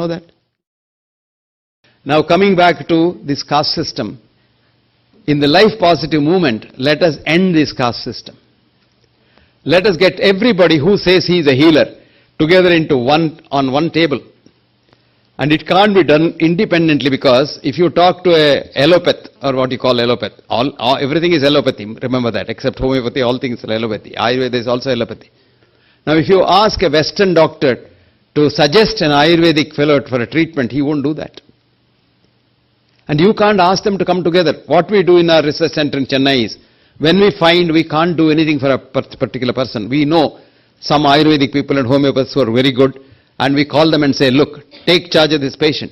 Know that? Now coming back to this caste system, in the life positive movement, let us end this caste system. Let us get everybody who says he is a healer together into on one table. And it can't be done independently, because if you talk to a allopath, or what you call allopath, everything is allopathy, remember that, except homeopathy, all things are allopathy. Ayurveda is also allopathy. Now if you ask a Western doctor to suggest an Ayurvedic fellow for a treatment, he won't do that. And you can't ask them to come together. What we do in our research center in Chennai is, when we find we can't do anything for a particular person, we know some Ayurvedic people and homeopaths who are very good, and we call them and say, look, take charge of this patient.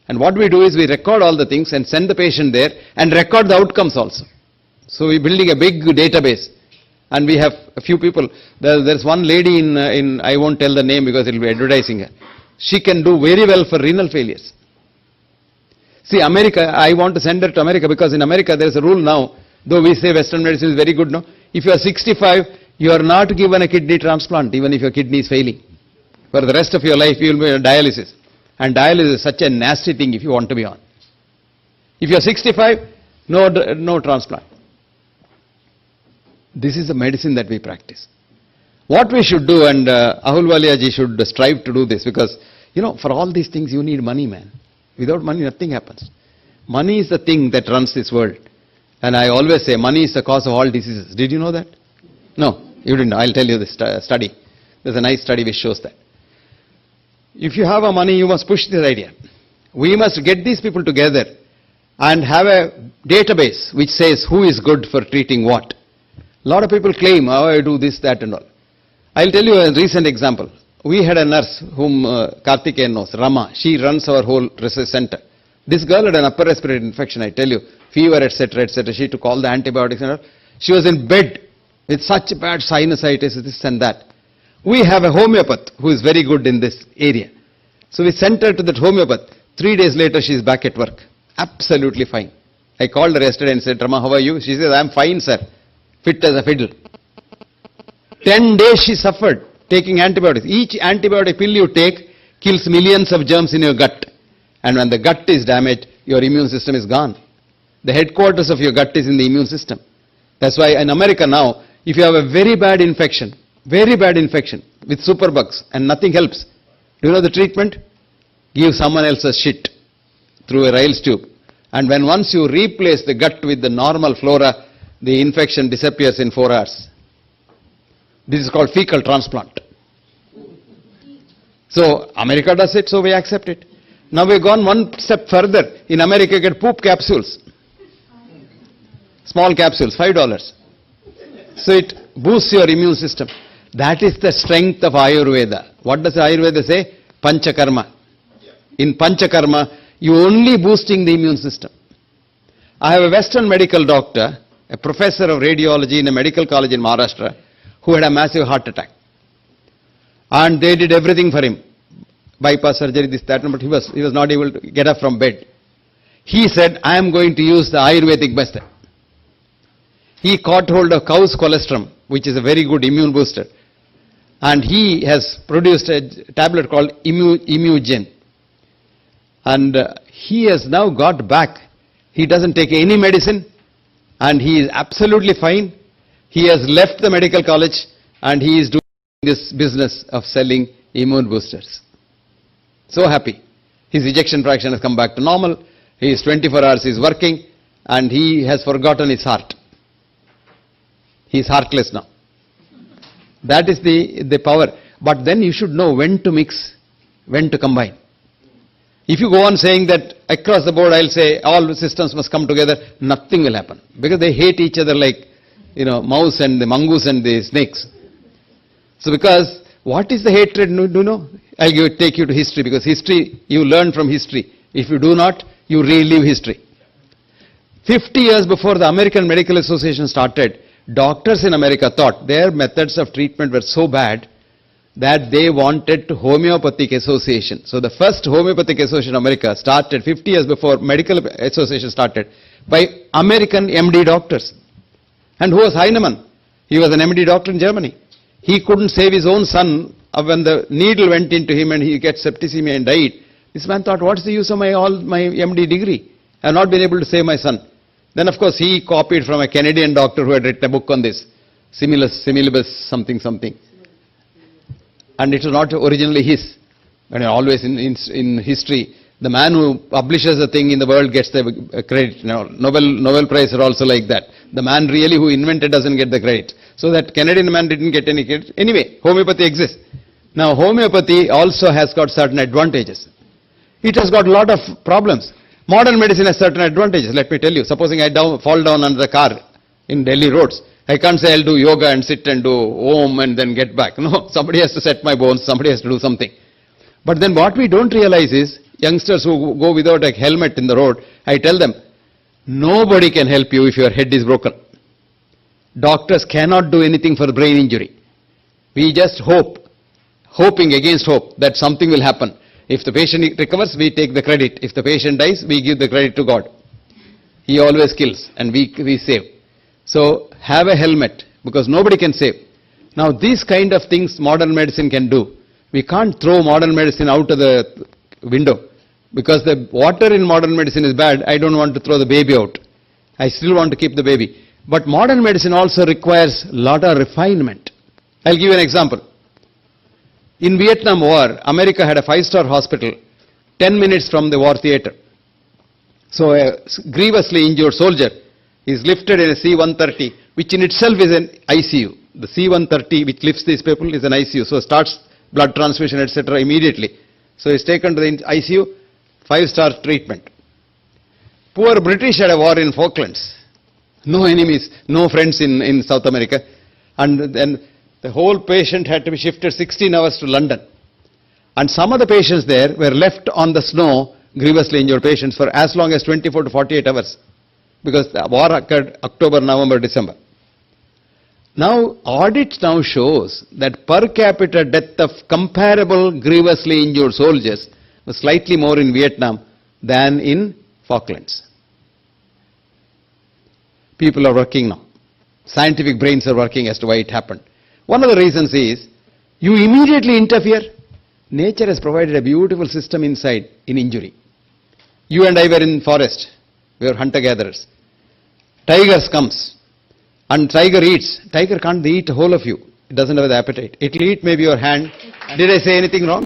And what we do is we record all the things and send the patient there and record the outcomes also. So we're building a big database. And we have a few people. There's one lady in I won't tell the name because it will be advertising her. She can do very well for renal failures. See, America, I want to send her to America, because in America there is a rule now, though we say Western medicine is very good now, if you are 65, you are not given a kidney transplant, even if your kidney is failing. For the rest of your life, you will be on dialysis. And dialysis is such a nasty thing if you want to be on. If you are 65, no transplant. This is the medicine that we practice. What we should do, and Ahluwalia ji should strive to do this, because, for all these things you need money, man. Without money, nothing happens. Money is the thing that runs this world. And I always say, money is the cause of all diseases. Did you know that? No, you didn't know. I'll tell you this study. There's a nice study which shows that. If you have a money, you must push this idea. We must get these people together and have a database which says who is good for treating what. A lot of people claim, oh, I do this, that and all. I'll tell you a recent example. We had a nurse whom Karthikeyan knows, Rama. She runs our whole research center. This girl had an upper respiratory infection, I tell you, fever, etc., etc. She took all the antibiotics and all. She was in bed with such bad sinusitis, this and that. We have a homeopath who is very good in this area. So we sent her to that homeopath. 3 days later, she is back at work. Absolutely fine. I called her yesterday and said, Rama, how are you? She says, I'm fine, sir. Fit as a fiddle. 10 days she suffered taking antibiotics. Each antibiotic pill you take kills millions of germs in your gut. And when the gut is damaged, your immune system is gone. The headquarters of your gut is in the immune system. That's why in America now, if you have a very bad infection with superbugs and nothing helps, do you know the treatment? Give someone else's shit through a Ryle's tube. And when once you replace the gut with the normal flora, the infection disappears in 4 hours. This is called fecal transplant. So America does it, so we accept it. Now we've gone one step further. In America, you get poop capsules. Small capsules, $5. So it boosts your immune system. That is the strength of Ayurveda. What does Ayurveda say? Panchakarma. In Panchakarma, you only boosting the immune system. I have a Western medical doctor, a professor of radiology in a medical college in Maharashtra, who had a massive heart attack. And they did everything for him. Bypass surgery, this, that, but he was not able to get up from bed. He said, I am going to use the Ayurvedic method. He caught hold of cow's colostrum, which is a very good immune booster. And he has produced a tablet called Immugen. And he has now got back. He doesn't take any medicine. And he is absolutely fine. He has left the medical college and he is doing this business of selling immune boosters. So happy. His ejection fraction has come back to normal. He is 24 hours, he is working, and he has forgotten his heart. He is heartless now. That is the power. But then you should know when to mix, when to combine. If you go on saying that across the board I'll say all the systems must come together, nothing will happen. Because they hate each other like, mouse and the mongoose and the snakes. So because what is the hatred? Do you know? I'll take you to history, because history, you learn from history. If you do not, you relive history. 50 years before the American Medical Association started, doctors in America thought their methods of treatment were so bad that they wanted homeopathic association. So the first homeopathic association in America started 50 years before medical association started by American MD doctors. And who was Heinemann? He was an MD doctor in Germany. He couldn't save his own son when the needle went into him and he gets septicemia and died. This man thought, what's the use of my MD degree? I have not been able to save my son. Then of course he copied from a Canadian doctor who had written a book on this, similibus something something. And it was not originally his. And always in history, the man who publishes a thing in the world gets the credit. Nobel Prize are also like that. The man really who invented doesn't get the credit. So that Canadian man didn't get any credit. Anyway, homeopathy exists. Now homeopathy also has got certain advantages. It has got a lot of problems. Modern medicine has certain advantages, let me tell you. Supposing I fall down under the car in Delhi roads, I can't say I'll do yoga and sit and do Om and then get back. No, somebody has to set my bones, somebody has to do something. But then what we don't realize is, youngsters who go without a helmet in the road, I tell them, nobody can help you if your head is broken. Doctors cannot do anything for brain injury. We just hoping against hope that something will happen. If the patient recovers, we take the credit. If the patient dies, we give the credit to God. He always kills and we save. So have a helmet because nobody can save. Now these kind of things modern medicine can do. We can't throw modern medicine out of the window because the water in modern medicine is bad. I don't want to throw the baby out. I still want to keep the baby. But modern medicine also requires a lot of refinement. I'll give you an example. In Vietnam War, America had a 5-star hospital 10 minutes from the war theater. So a grievously injured soldier is lifted in a C-130, which in itself is an ICU. The C-130 which lifts these people is an ICU. So starts blood transfusion, etc. immediately. So he's taken to the ICU, 5-star treatment. Poor British had a war in Falklands. No enemies, no friends in South America. And then the whole patient had to be shifted 16 hours to London. And some of the patients there were left on the snow, grievously injured patients, for as long as 24 to 48 hours. Because the war occurred October, November, December. Now, audit now shows that per capita death of comparable grievously injured soldiers was slightly more in Vietnam than in Falklands. People are working now. Scientific brains are working as to why it happened. One of the reasons is, you immediately interfere. Nature has provided a beautiful system inside in injury. You and I were in forest. We were hunter-gatherers. Tigers comes and tiger eats. Tiger can't eat the whole of you. It doesn't have the appetite. It will eat maybe your hand. Did I say anything wrong?